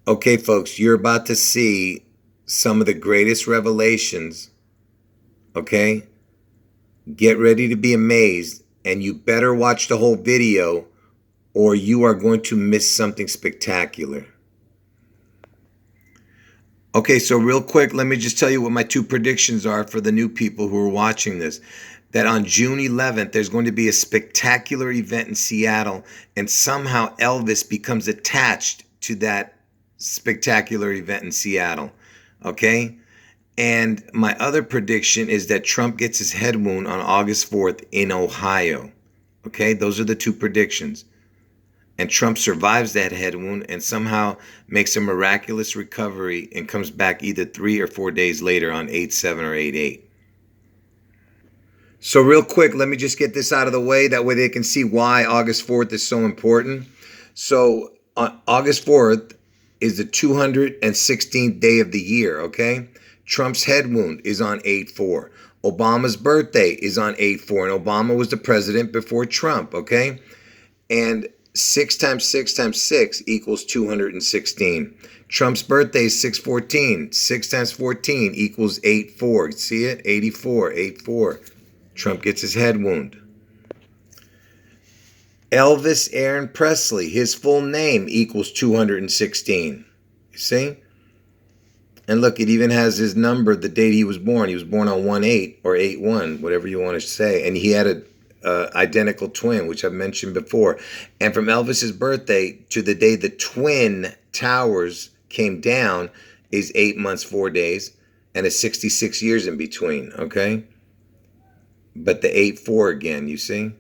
Okay, folks, you're about to see some of the greatest revelations. Okay? Get ready to be amazed, and you better watch the whole video or you are going to miss something spectacular. Okay, so real quick, let me just tell you what my two predictions are for the new people who are watching this. That on June 11th, there's going to be a spectacular event in Seattle, and somehow Elvis becomes attached to that spectacular event in Seattle. Okay? And my other prediction is that Trump gets his head wound on August 4th in Ohio. Okay? Those are the two predictions. And Trump survives that head wound and somehow makes a miraculous recovery and comes back either 3 or 4 days later on 8/7 or 8/8. So real quick, let me just get this out of the way. That way they can see why August 4th is so important. So on August 4th is the 216th day of the year, okay? Trump's head wound is on 8/4. Obama's birthday is on 8/4, and Obama was the president before Trump, okay? And 6 times 6 times 6 equals 216. Trump's birthday is 6/14. 6 times 14 equals 8/4. See it? 84, 8/4. Trump gets his head wound. Elvis Aaron Presley, his full name equals 216. You see? And look, it even has his number, the date he was born. He was born on 1/8 or 8/1, whatever you want to say. And he had a identical twin, which I've mentioned before. And from Elvis's birthday to the day the Twin Towers came down is 8 months, 4 days, and it's 66 years in between, okay? But the 8/4 again, you see?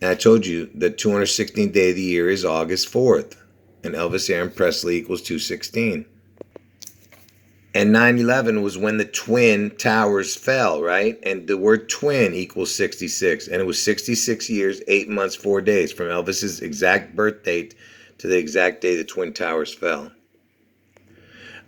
And I told you the 216th day of the year is August 4th, and Elvis Aaron Presley equals 216. And 9/11 was when the Twin Towers fell, right? And the word twin equals 66. And it was 66 years, 8 months, 4 days from Elvis's exact birth date to the exact day the Twin Towers fell.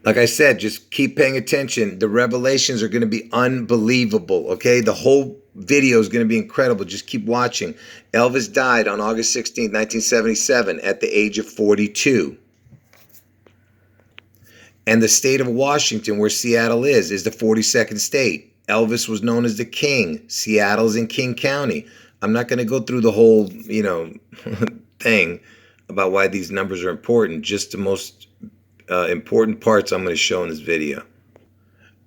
Like I said, just keep paying attention. The revelations are going to be unbelievable, okay? The whole video is going to be incredible. Just keep watching. Elvis died on August 16th, 1977 at the age of 42. And the state of Washington, where Seattle is the 42nd state. Elvis was known as the King. Seattle's in King County. I'm not going to go through the whole, thing about why these numbers are important. Just the most important parts I'm going to show in this video.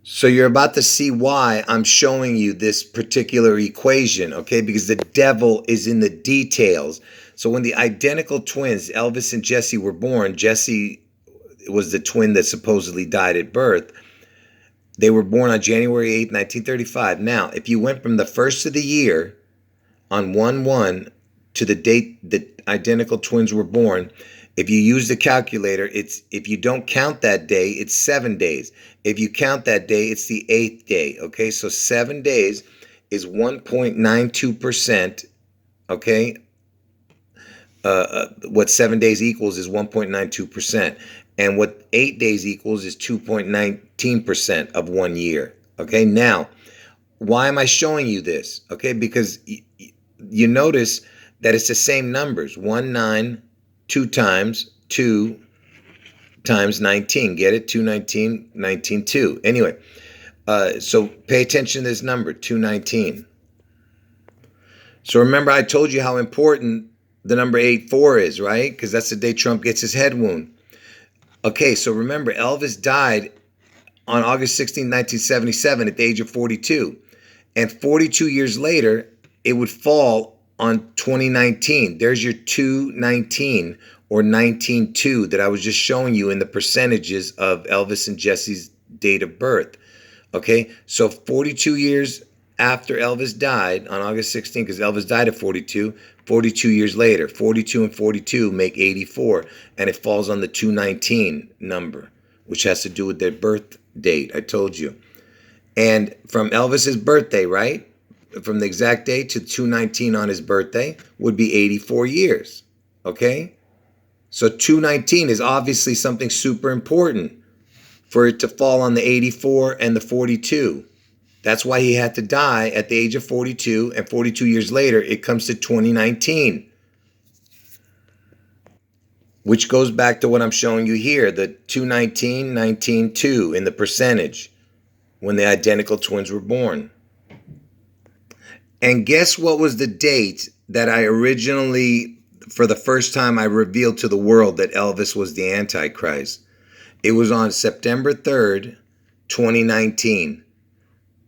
So you're about to see why I'm showing you this particular equation, okay? Because the devil is in the details. So when the identical twins, Elvis and Jesse, were born, Jesse was the twin that supposedly died at birth. They were born on January 8th, 1935. Now, if you went from the first of the year on 1/1 to the date the identical twins were born, if you use the calculator, if you don't count that day, it's 7 days. If you count that day, it's the 8th day. Okay, so 7 days is 1.92%. Okay, what 7 days equals is 1.92%. And what 8 days equals is 2.19% of 1 year. Okay, now, why am I showing you this? Okay, because you notice that it's the same numbers. 1, 9, 2 times 2 times 19. Get it? 219, 19, 2. Anyway, so pay attention to this number, 219. So remember, I told you how important the number 8/4 is, right? Because that's the day Trump gets his head wound. Okay, so remember, Elvis died on August 16, 1977 at the age of 42. And 42 years later, it would fall on 2019. There's your 219 or 19/2 that I was just showing you in the percentages of Elvis and Jesse's date of birth. Okay, so 42 years after Elvis died on August 16th, because Elvis died at 42, 42 years later, 42 and 42 make 84, and it falls on the 219 number, which has to do with their birth date, I told you. And from Elvis's birthday, right, from the exact date to 219 on his birthday would be 84 years, okay? So 219 is obviously something super important for it to fall on the 84 and the 42. That's why he had to die at the age of 42, and 42 years later, it comes to 2019. which goes back to what I'm showing you here, the 219, 19, 2 in the percentage when the identical twins were born. And guess what was the date that I originally, for the first time, I revealed to the world that Elvis was the Antichrist? It was on September 3rd, 2019.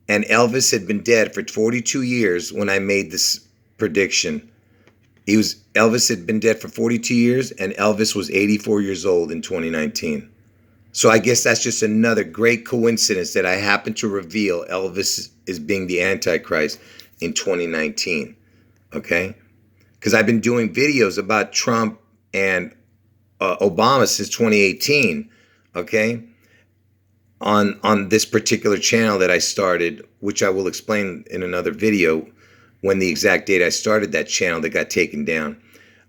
And Elvis had been dead for 42 years when I made this prediction. Elvis had been dead for 42 years, and Elvis was 84 years old in 2019. So I guess that's just another great coincidence that I happened to reveal Elvis is being the Antichrist in 2019. Okay? Because I've been doing videos about Trump and Obama since 2018. Okay? On this particular channel that I started, which I will explain in another video when the exact date I started that channel that got taken down.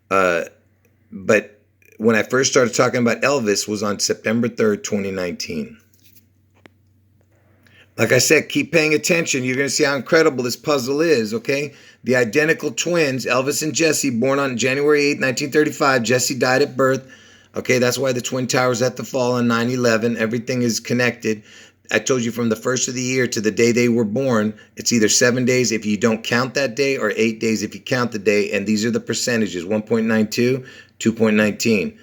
But when I first started talking about Elvis was on September 3rd, 2019. Like I said, keep paying attention. You're going to see how incredible this puzzle is, okay? The identical twins, Elvis and Jesse, born on January 8th, 1935. Jesse died at birth. Okay, that's why the Twin Towers had to fall on 9/11. Everything is connected. I told you from the first of the year to the day they were born, it's either 7 days if you don't count that day or 8 days if you count the day. And these are the percentages: 1.92, 2.19,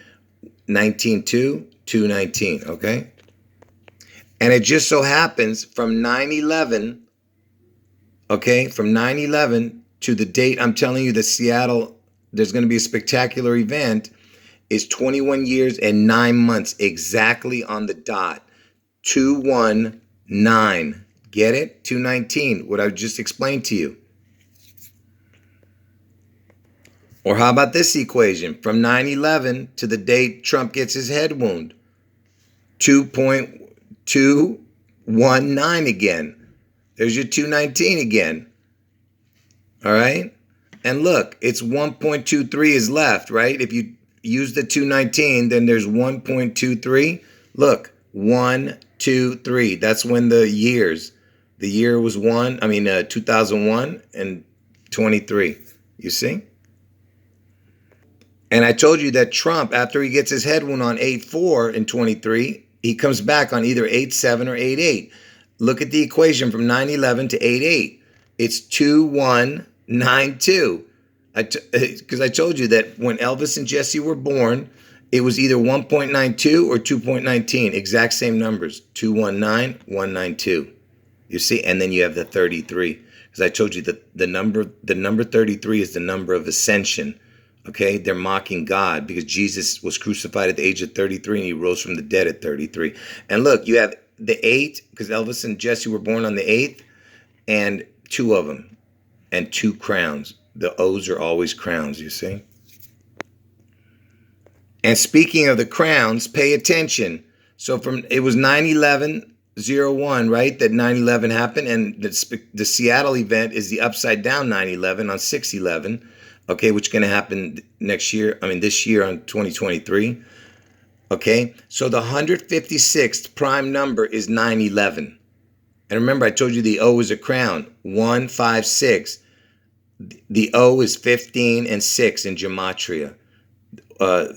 19.2, 2.19, okay? And it just so happens from 9/11, okay, from 9/11 to the date I'm telling you that Seattle, there's going to be a spectacular event, is 21 years and 9 months exactly on the dot. 219. Get it? 219, what I just explained to you. Or how about this equation? From 9/11 to the date Trump gets his head wound. 2.219 again. There's your 219 again. All right? And look, it's 1.23 is left, right? If you use the 219, then there's 1.23. Look, 1, 2, 3. That's when the year was 2001 and 23. You see? And I told you that Trump, after he gets his head wound on 8/4 in 23, he comes back on either 8/7 or 8/8. Look at the equation from 9/11 to 8/8. It's 2.192. Because I told you that when Elvis and Jesse were born, it was either 1.92 or 2.19. Exact same numbers. 219, 192. You see? And then you have the 33. Because I told you that the number 33 is the number of ascension. Okay? They're mocking God because Jesus was crucified at the age of 33 and he rose from the dead at 33. And look, you have the 8, because Elvis and Jesse were born on the 8th, and 2 of them, and 2 crowns. The O's are always crowns, you see? And speaking of the crowns, pay attention. So it was 9/11/01, right? That 9/11 happened, and the Seattle event is the upside down 9/11 on 6/11, okay, which is going to happen this year on 2023. Okay, so the 156th prime number is 9/11. And remember, I told you the O is a crown, 156. The O is 15 and 6 in gematria.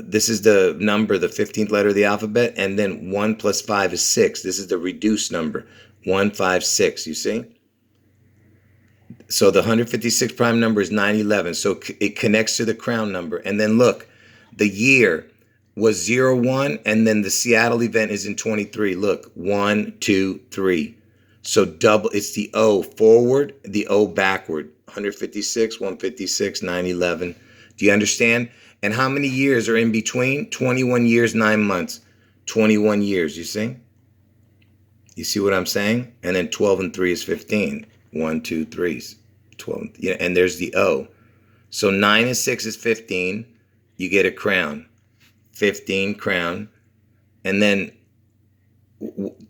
This is the number, the 15th letter of the alphabet, and then 1 plus 5 is 6. This is the reduced number, 156, you see? So the 156th prime number is 9/11, so it connects to the crown number. And then look, the year was 01, and then the Seattle event is in 23. Look, 1, 2, 3. So double, it's the O forward, the O backward. 156, 156, 9/11. Do you understand? And how many years are in between? 21 years, 9 months. 21 years, you see? You see what I'm saying? And then 12 and 3 is 15. 1, 2, 3 is 12. Yeah, and there's the O. So 9 and 6 is 15. You get a crown. 15, crown. And then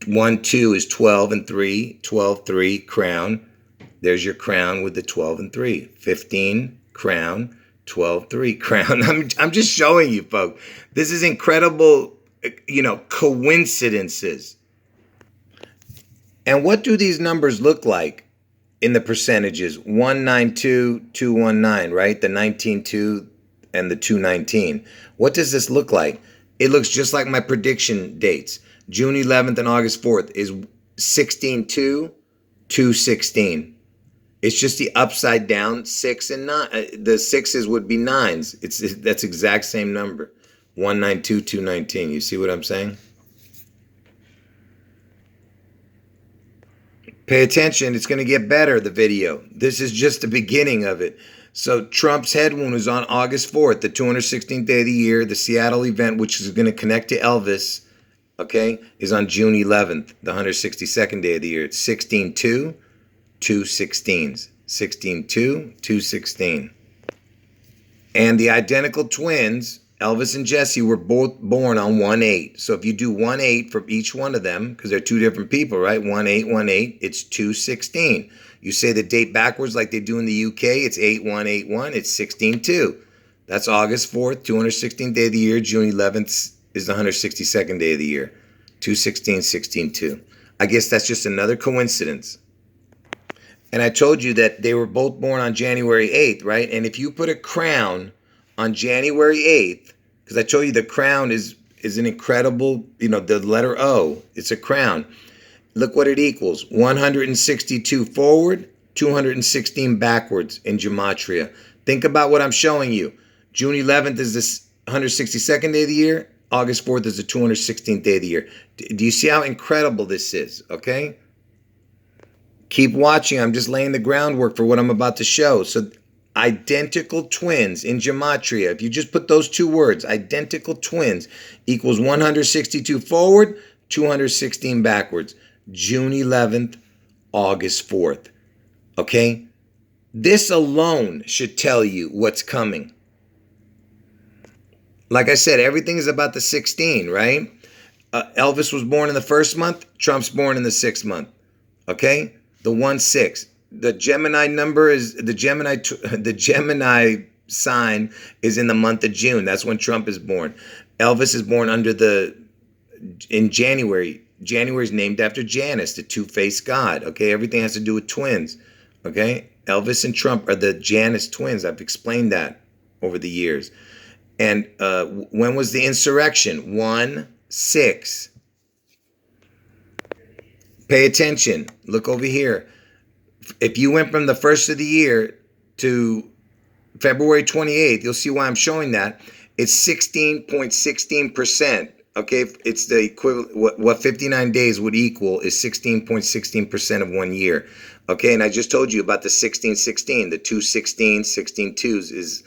1, 2 is 12 and 3. 12, 3, crown. There's your crown with the 12 and 3. 15, crown. 12, 3, crown. I'm just showing you, folks. This is incredible, coincidences. And what do these numbers look like in the percentages? 192, 219, right? The 19.2, and the 219. What does this look like? It looks just like my prediction dates. June 11th and August 4th is 16-2, 216. It's just the upside down 6 and 9. The 6s would be 9s. That's exact same number. 192, 219. You see what I'm saying? Pay attention. It's going to get better, the video. This is just the beginning of it. So Trump's head wound is on August 4th, the 216th day of the year. The Seattle event, which is going to connect to Elvis, okay, is on June 11th, the 162nd day of the year. It's 16-2, 216s. 16-2, 216. And the identical twins, Elvis and Jesse, were both born on 1-8. So if you do 1-8 for each one of them, because they're two different people, right? 1-8, 1-8, it's 216. You say the date backwards like they do in the UK, it's 8-1-8-1, it's 16-2. That's August 4th, 216th day of the year. June 11th is the 162nd day of the year. 216, 16-2. I guess that's just another coincidence. And I told you that they were both born on January 8th, right? And if you put a crown on January 8th, because I told you the crown is an incredible, the letter O, it's a crown. Look what it equals. 162 forward, 216 backwards in gematria. Think about what I'm showing you. June 11th is the 162nd day of the year. August 4th is the 216th day of the year. Do you see how incredible this is, okay? Keep watching. I'm just laying the groundwork for what I'm about to show. So identical twins in gematria, if you just put those two words, identical twins, equals 162 forward, 216 backwards. June 11th, August 4th. Okay? This alone should tell you what's coming. Like I said, everything is about the 16, right? Elvis was born in the first month. Trump's born in the 6th month. Okay? The 1-6. The Gemini number is the Gemini sign is in the month of June. That's when Trump is born. Elvis is born in January. January is named after Janus, the two-faced god. Okay, everything has to do with twins. Okay, Elvis and Trump are the Janus twins. I've explained that over the years. And when was the insurrection? 1-6. Pay attention. Look over here. If you went from the first of the year to February 28th, you'll see why I'm showing that. It's 16.16%. Okay, it's the equivalent. What 59 days would equal is 16.16% of 1 year. Okay, and I just told you about the 16-16. The 216, 16-2s is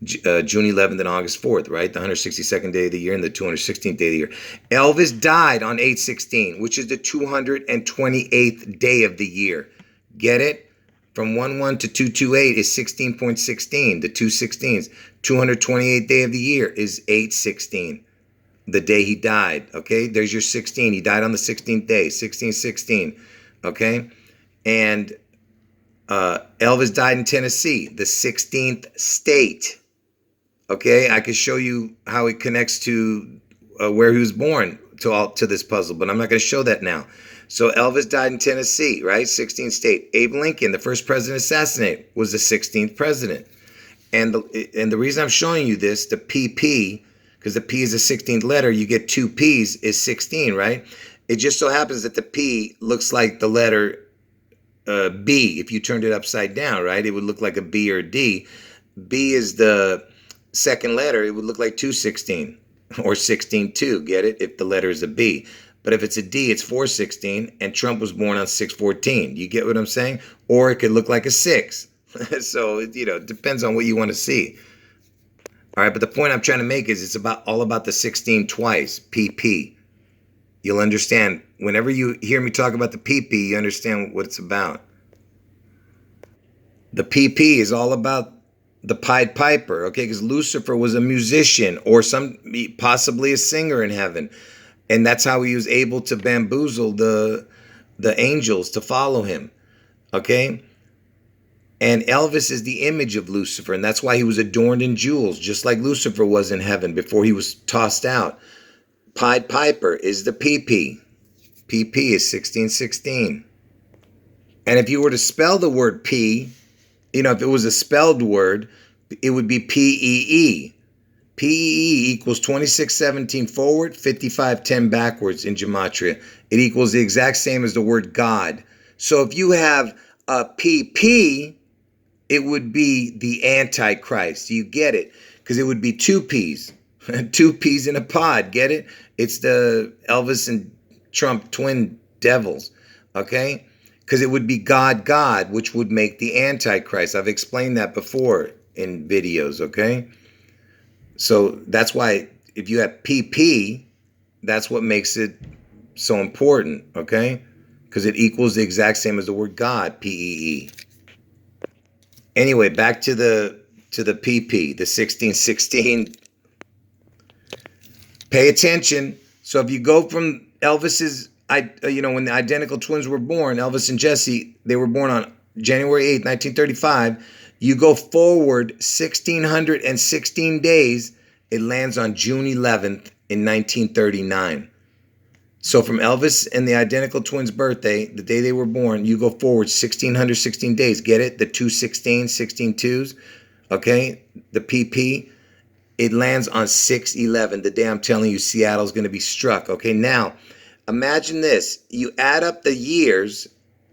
June 11th and August 4th, right? The 162nd day of the year and the 216th day of the year. Elvis died on 8/16, which is the 228th day of the year. Get it? From 1-1 to 228 is 16.16. The 216s. 228th day of the year is 8/16. The day he died. Okay? There's your 16. He died on the 16th day. 16/16. Okay? And Elvis died in Tennessee, the 16th state. Okay? I could show you how it connects to where he was born to this puzzle, but I'm not going to show that now. So Elvis died in Tennessee, right? 16th state. Abe Lincoln, the first president assassinated, was the 16th president. And the reason I'm showing you this, the PP, because the P is the 16th letter, you get two P's, is 16, right? It just so happens that the P looks like the letter B. If you turned it upside down, right, it would look like a B or a D. B is the second letter. It would look like 216 or 16-2, get it? If the letter is a B. But if it's a D, it's 416, and Trump was born on 6/14. You get what I'm saying? Or it could look like a 6. So, it depends on what you want to see. All right, but the point I'm trying to make is it's all about the 16 twice, PP. You'll understand. Whenever you hear me talk about the PP, you understand what it's about. The PP is all about the Pied Piper, okay? Because Lucifer was a musician or possibly a singer in heaven. And that's how he was able to bamboozle the angels to follow him, okay? And Elvis is the image of Lucifer, and that's why he was adorned in jewels, just like Lucifer was in heaven before he was tossed out. Pied Piper is the PP. PP is 1616. And if you were to spell the word P, if it was a spelled word, it would be P-E-E. PEE equals 2617 forward, 5510 backwards in gematria. It equals the exact same as the word God. So if you have a PP, it would be the Antichrist. You get it? Because it would be two P's. Two peas in a pod. Get it? It's the Elvis and Trump twin devils. Okay? Because it would be God, God, which would make the Antichrist. I've explained that before in videos. Okay? So that's why if you have PP, that's what makes it so important. Okay? Because it equals the exact same as the word God, PEE. Anyway, back to the PP, the 1616. Pay attention. So if you go from Elvis's, when the identical twins were born, Elvis and Jesse, they were born on January 8th, 1935. You go forward 1,616 days, it lands on June 11th in 1939. So from Elvis and the identical twins' birthday, the day they were born, you go forward 1,616 days. Get it? The 216, 16 twos, okay? The PP. It lands on 6/11, the day I'm telling you Seattle's going to be struck. Okay, now imagine this. You add up the years,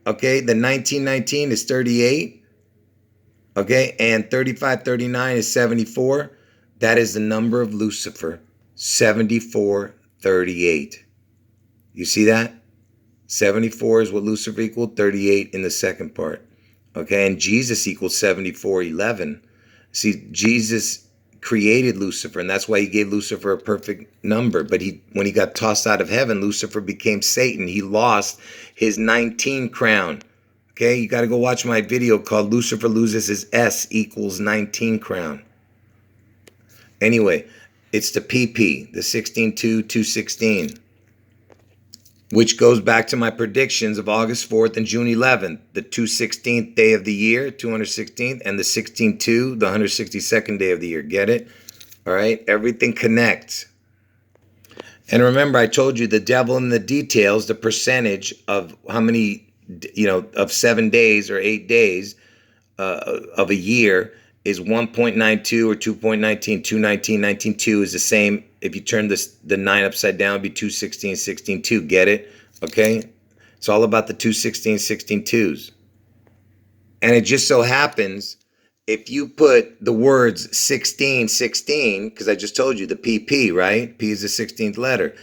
okay? The 1919 is 38, okay? And 3539 is 74. That is the number of Lucifer, 7438. You see that? 74 is what Lucifer equaled, 38 in the second part. Okay, and Jesus equals 7411. See, Jesus created Lucifer, and that's why he gave Lucifer a perfect number. But when he got tossed out of heaven, Lucifer became Satan. He lost his 19 crown. Okay, you got to go watch my video called Lucifer Loses His S equals 19 crown. Anyway, it's the PP, the 16-2, 216, which goes back to my predictions of August 4th and June 11th, the 216th day of the year, 216th, and the 16-2, the 162nd day of the year. Get it? All right? Everything connects. And remember, I told you the devil in the details, the percentage of how many, of 7 days or 8 days of a year is 1.92 or 2.19. 219, 19.2 is the same. If you turn the 9 upside down, it'd be 216, 16.2. Get it? Okay? It's all about the 216, 16.2s. And it just so happens, if you put the words 16, 16, because I just told you the PP, right? P is the 16th letter.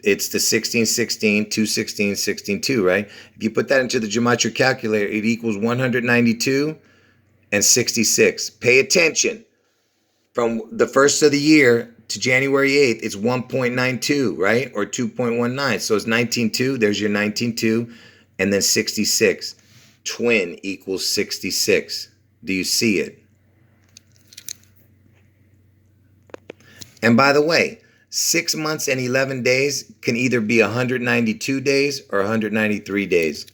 It's the 16, 16, 216, 16.2, right? If you put that into the gematria calculator, it equals 192 and 66. Pay attention. From the first of the year to January 8th, it's 1.92, right? Or 2.19. So it's 19.2. There's your 19.2. And then 66. Twin equals 66. Do you see it? And by the way, 6 months and 11 days can either be 192 days or 193 days.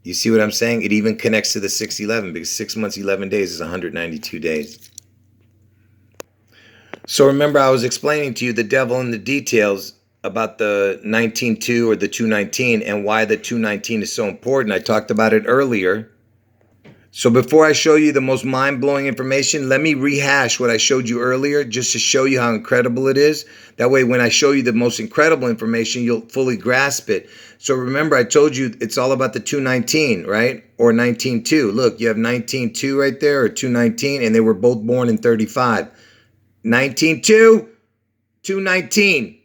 You see what I'm saying? It even connects to the 611 because 6 months, 11 days is 192 days. So remember, I was explaining to you the devil in the details about the 19.2 or the 219 and why the 219 is so important. I talked about it earlier. So before I show you the most mind-blowing information, let me rehash what I showed you earlier just to show you how incredible it is. That way, when I show you the most incredible information, you'll fully grasp it. So remember, I told you it's all about the 219, right? Or 19.2. Look, you have 19.2 right there, or 219, and they were both born in 35. 19.2, 219.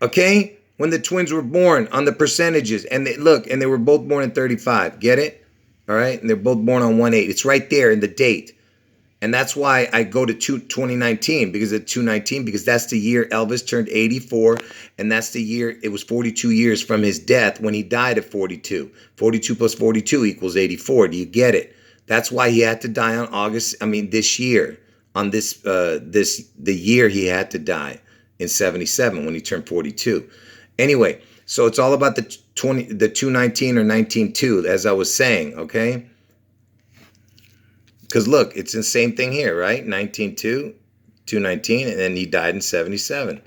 Okay? When the twins were born on the percentages. And they were both born in 35. Get it? All right? And they're both born on 1/8. It's right there in the date. And that's why I go to 2019, because of 219, because that's the year Elvis turned 84. And that's the year, it was 42 years from his death when he died at 42. 42 plus 42 equals 84. Do you get it? That's why he had to die on this year. On the year he had to die in 77 when he turned 42. Anyway, so it's all about the 219 or 19.2, as I was saying, okay? Because look, it's the same thing here, right? 19.2, 219, and then he died in 77.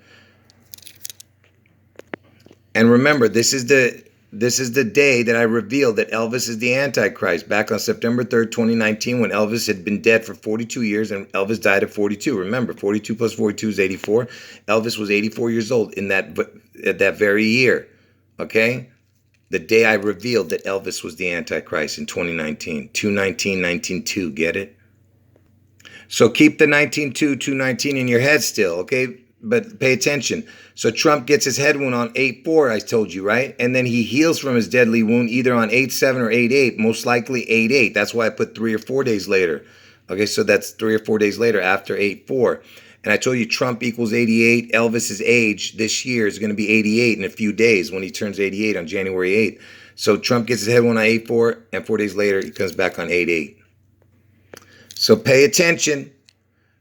And remember, this is the This is the day that I revealed that Elvis is the Antichrist. Back on September 3rd, 2019, when Elvis had been dead for 42 years and Elvis died at 42. Remember, 42 plus 42 is 84. Elvis was 84 years old at that very year. Okay? The day I revealed that Elvis was the Antichrist in 2019. 219, 19-2. Get it? So keep the 19-2, 219 in your head still, okay? But pay attention. So Trump gets his head wound on 8-4, I told you, right? And then he heals from his deadly wound either on 8-7 or 8-8, most likely 8-8. That's why I put 3 or 4 days later. Okay, so that's 3 or 4 days later after 8-4. And I told you Trump equals 88. Elvis's age this year is going to be 88 in a few days when he turns 88 on January 8th. So Trump gets his head wound on 8-4, and 4 days later he comes back on 8-8. So pay attention.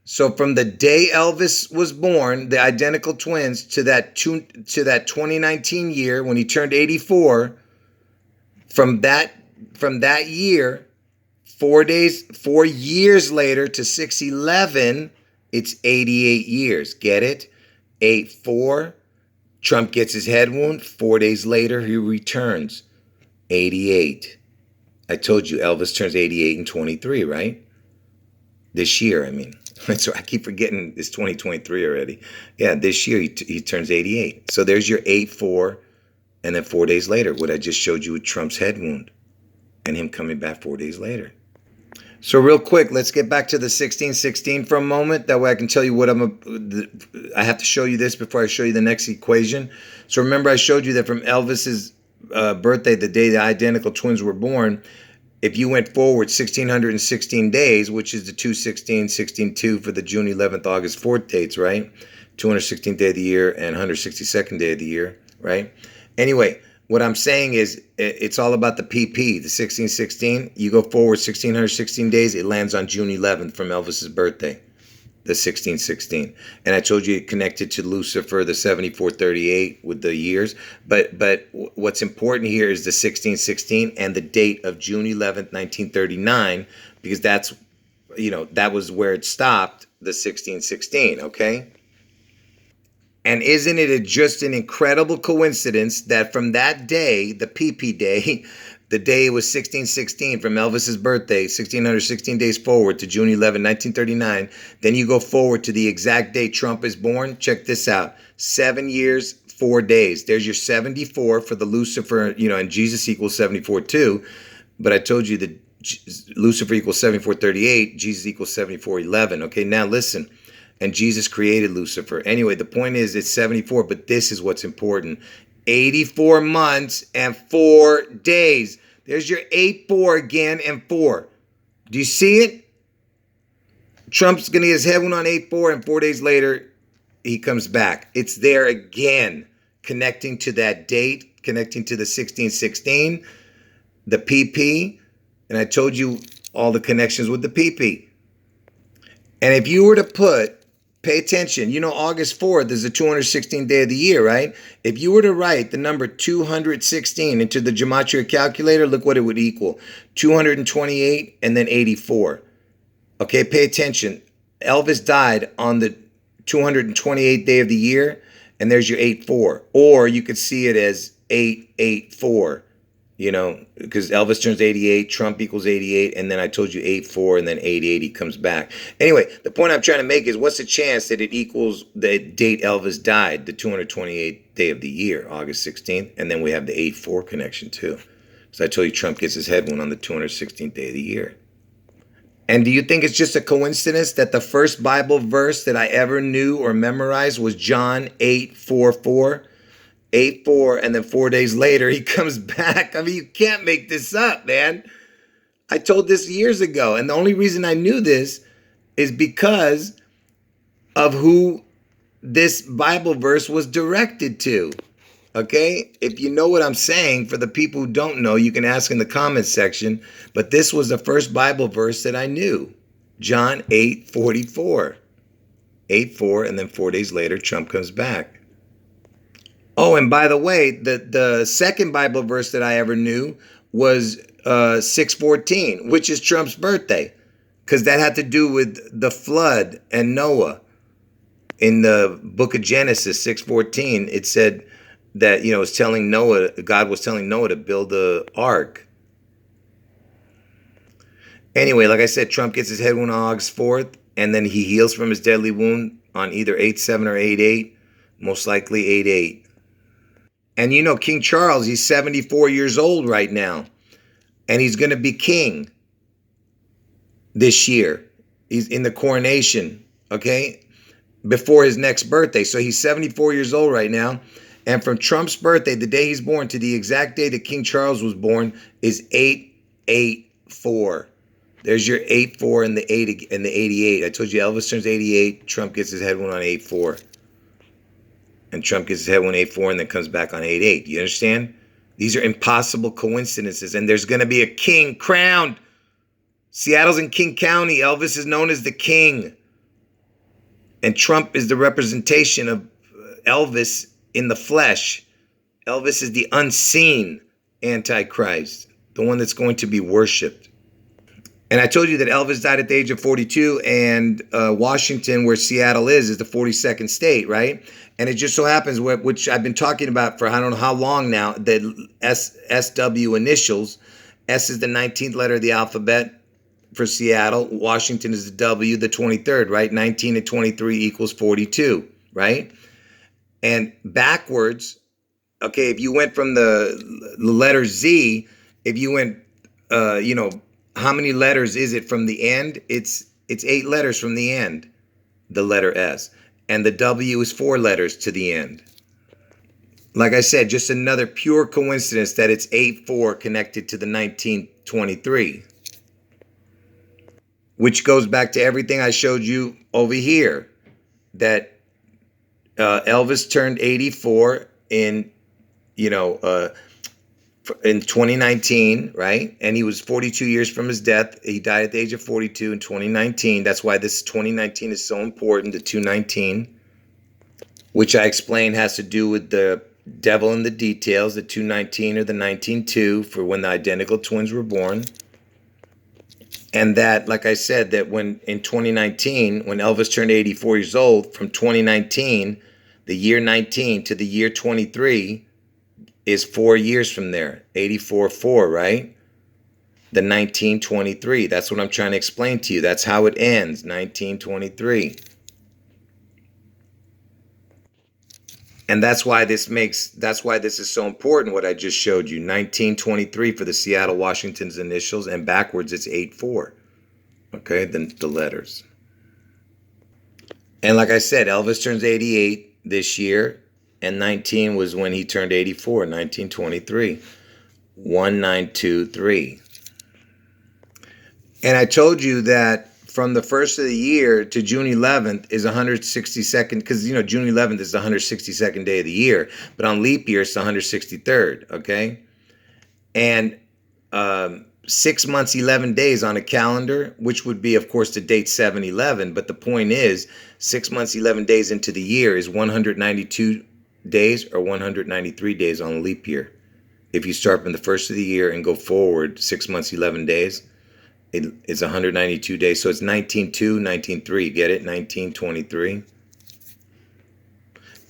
So from the day Elvis was born, the identical twins, to that 2019 year when he turned 84, from that year, 4 years later to 6/11, it's 88 years. Get it? 8-4. Trump gets his head wound. 4 days later, he returns. 88. I told you Elvis turns 88 in 23, right? This year, I mean. So I keep forgetting it's 2023 already. Yeah, this year he turns 88. So there's your 8-4, and then 4 days later, what I just showed you with Trump's head wound and him coming back 4 days later. So real quick, let's get back to the 1616 for a moment. That way I can tell you what I have to show you this before I show you the next equation. So remember I showed you that from Elvis's birthday, the day the identical twins were born, if you went forward 1,616 days, which is the 216, 16-2 for the June 11th, August 4th dates, right? 216th day of the year and 162nd day of the year, right? Anyway, what I'm saying is it's all about the PP, the 1616. You go forward 1,616 days, it lands on June 11th from Elvis's birthday, the 1616. And I told you it connected to Lucifer, the 7438 with the years. But what's important here is the 1616 and the date of June 11th, 1939, because that's, that was where it stopped, the 1616, okay? And isn't it just an incredible coincidence that from that day, the PP day, the day it was 1616 from Elvis's birthday, 1616 days forward to June 11, 1939. Then you go forward to the exact day Trump is born. Check this out. 7 years, 4 days. There's your 74 for the Lucifer, and Jesus equals 74 too. But I told you that Lucifer equals 7438, Jesus equals 7411. Okay, now listen. And Jesus created Lucifer. Anyway, the point is it's 74, but this is what's important. 84 months and 4 days. There's your 8-4 again and 4. Do you see it? Trump's going to get his head wound on 8-4, and 4 days later, he comes back. It's there again, connecting to that date, connecting to the 1616, the PP, and I told you all the connections with the PP. And if you were to pay attention, August 4th is the 216th day of the year, right? If you were to write the number 216 into the gematria calculator, look what it would equal. 228 and then 84. Okay, pay attention. Elvis died on the 228th day of the year, and there's your 8-4. Or you could see it as 8-8-4. Because Elvis turns 88, Trump equals 88, and then I told you 8-4, and then 8-8, he comes back. Anyway, the point I'm trying to make is what's the chance that it equals the date Elvis died, the 228th day of the year, August 16th, and then we have the 8-4 connection too. So I told you Trump gets his head wound on the 216th day of the year. And do you think it's just a coincidence that the first Bible verse that I ever knew or memorized was John 8:4-4? 8-4, and then 4 days later, he comes back. I mean, you can't make this up, man. I told this years ago, and the only reason I knew this is because of who this Bible verse was directed to, okay? If you know what I'm saying, for the people who don't know, you can ask in the comments section, but this was the first Bible verse that I knew, John 8:44. 8-4, and then 4 days later, Trump comes back. Oh, and by the way, the second Bible verse that I ever knew was 6:14, which is Trump's birthday, because that had to do with the flood and Noah. In the book of Genesis 6:14, it said, that, was telling Noah, God was telling Noah to build the ark. Anyway, like I said, Trump gets his head wound on August 4th, and then he heals from his deadly wound on either 8/7 or 8/8, most likely 8/8. And King Charles, he's 74 years old right now, and he's going to be king this year. He's in the coronation, okay, before his next birthday. So he's 74 years old right now. And from Trump's birthday, the day he's born, to the exact day that King Charles was born is 8/8/4. There's your 8/4 and the 8 and the 88. I told you Elvis turns 88. Trump gets his head wound on 8/4. And Trump gets his head wound 8/4 and then comes back on 8/8. You understand? These are impossible coincidences. And there's going to be a king crowned. Seattle's in King County. Elvis is known as the king. And Trump is the representation of Elvis in the flesh. Elvis is the unseen Antichrist, the one that's going to be worshipped. And I told you that Elvis died at the age of 42, and Washington, where Seattle is the 42nd state, right? And it just so happens, which I've been talking about for I don't know how long now, the SW initials. S is the 19th letter of the alphabet for Seattle. Washington is the W, the 23rd, right? 19 and 23 equals 42, right? And backwards, okay, if you went from the letter Z, if you went, how many letters is it from the end? It's 8 letters from the end, the letter S. And the W is 4 letters to the end. Like I said, just another pure coincidence that it's 8/4 connected to the 1923. Which goes back to everything I showed you over here. That Elvis turned 84 in 2019, right? And he was 42 years from his death. He died at the age of 42 in 2019. That's why this 2019 is so important, the 219, which I explained has to do with the devil in the details, the 219 or the 19-2 for when the identical twins were born. And that, like I said, that when in 2019, when Elvis turned 84 years old, from 2019, the year 19 to the year 23, is 4 years from there. 84/4, right? The 1923. That's what I'm trying to explain to you. That's how it ends. 1923. And that's why this is so important, what I just showed you. 1923 for the Seattle Washington's initials, and backwards it's 8/4. Okay, then the letters. And like I said, Elvis turns 88 this year. And 19 was when he turned 84, 1923. 1923. And I told you that from the first of the year to June 11th is 162nd, because, June 11th is the 162nd day of the year. But on leap year, it's the 163rd, okay? And 6 months, 11 days on a calendar, which would be, of course, the date 7/11. But the point is, 6 months, 11 days into the year is 192 days or 193 days on a leap year. If you start from the first of the year and go forward 6 months, 11 days, it's 192 days. So it's 19/2, 19/3. Get it? 1923.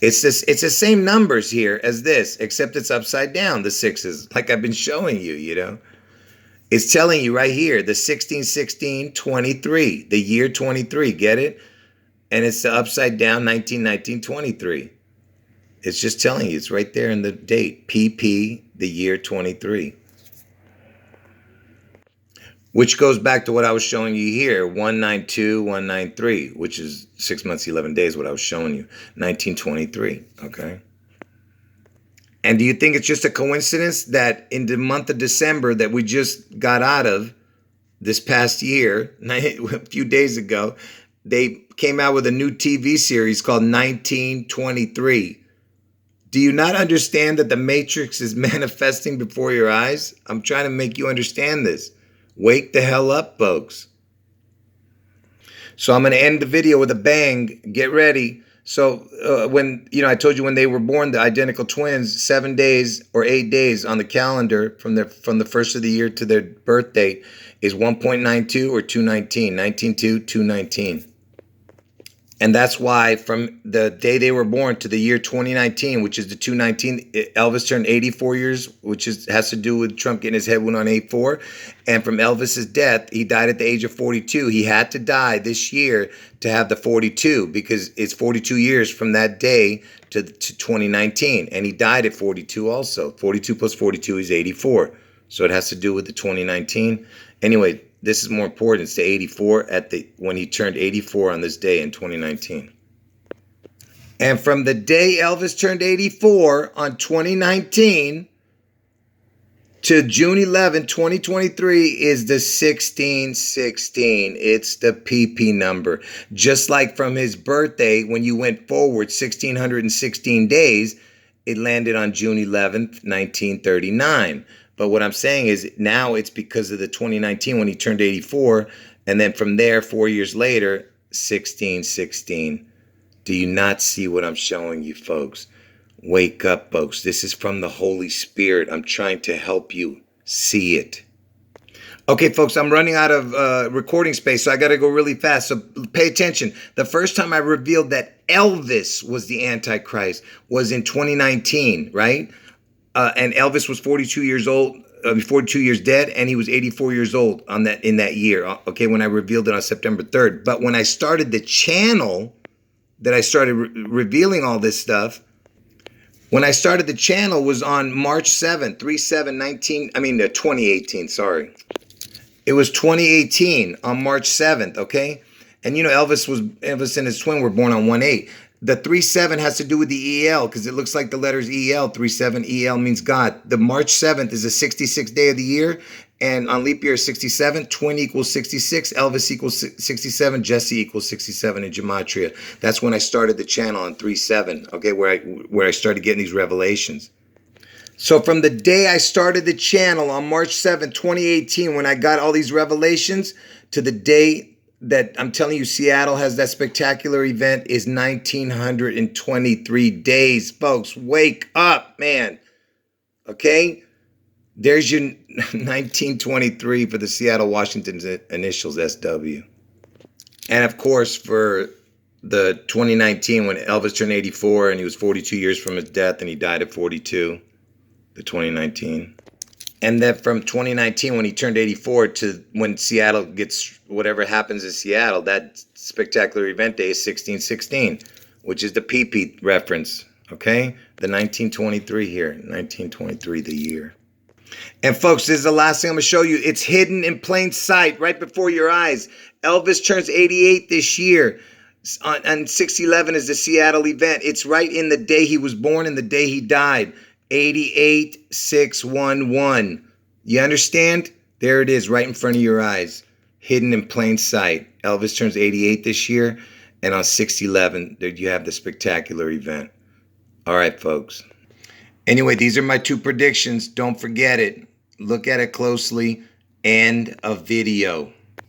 It's the same numbers here as this, except it's upside down, the sixes, like I've been showing you, It's telling you right here, the 16/16/23, the year 23. Get it? And it's the upside down 19/19/23. It's just telling you, it's right there in the date, PP, the year 23. Which goes back to what I was showing you here, 192, 193, which is 6 months, 11 days, what I was showing you, 1923, okay? And do you think it's just a coincidence that in the month of December that we just got out of this past year, a few days ago, they came out with a new TV series called 1923. Do you not understand that the Matrix is manifesting before your eyes? I'm trying to make you understand this. Wake the hell up, folks. So I'm going to end the video with a bang. Get ready. So when, I told you when they were born, the identical twins, 7 days or 8 days on the calendar from the first of the year to their birth date is 1.92 or 219, 19/2, 219. And that's why from the day they were born to the year 2019, which is the 219, Elvis turned 84 years, which has to do with Trump getting his head wound on 8/4. And from Elvis's death, he died at the age of 42. He had to die this year to have the 42 because it's 42 years from that day to 2019. And he died at 42 also. 42 plus 42 is 84. So it has to do with the 2019. Anyway, this is more important. It's the 84 when he turned 84 on this day in 2019. And from the day Elvis turned 84 on 2019 to June 11, 2023 is the 1616. It's the PP number. Just like from his birthday, when you went forward 1616 days, it landed on June 11th, 1939. But what I'm saying is now it's because of the 2019 when he turned 84. And then from there, 4 years later, 1616. Do you not see what I'm showing you, folks? Wake up, folks. This is from the Holy Spirit. I'm trying to help you see it. Okay, folks, I'm running out of recording space, so I got to go really fast. So pay attention. The first time I revealed that Elvis was the Antichrist was in 2019, right? And Elvis was 42 years old, 42 years dead, and he was 84 years old in that year, okay, when I revealed it on September 3rd. But when I started the channel, that I started revealing all this stuff, when I started the channel was on March 7th, 2018, sorry. It was 2018 on March 7th, okay? And you know, Elvis and his twin were born on 1/8. The 37 has to do with the EL because it looks like the letters EL. 37 EL means God. The March 7th is the 66th day of the year. And on leap year 67, twin equals 66, Elvis equals 67, Jesse equals 67 in gematria. That's when I started the channel on 37, okay, where I started getting these revelations. So from the day I started the channel on March 7th, 2018, when I got all these revelations, to the day that I'm telling you Seattle has that spectacular event is 1923 days. Folks, wake up, man. Okay? There's your 1923 for the Seattle Washington's initials, SW. And of course, for the 2019, when Elvis turned 84 and he was 42 years from his death and he died at 42, the 2019. And then from 2019, when he turned 84 to when Seattle gets whatever happens in Seattle, that spectacular event day is 1616, which is the PP reference, okay? The 1923 here, 1923, the year. And folks, this is the last thing I'm going to show you. It's hidden in plain sight right before your eyes. Elvis turns 88 this year. On 6/11 is the Seattle event. It's right in the day he was born and the day he died. 88-611. You understand? There it is, right in front of your eyes. Hidden in plain sight. Elvis turns 88 this year. And on 6/11, there you have the spectacular event. All right, folks. Anyway, these are my two predictions. Don't forget it. Look at it closely. And a video.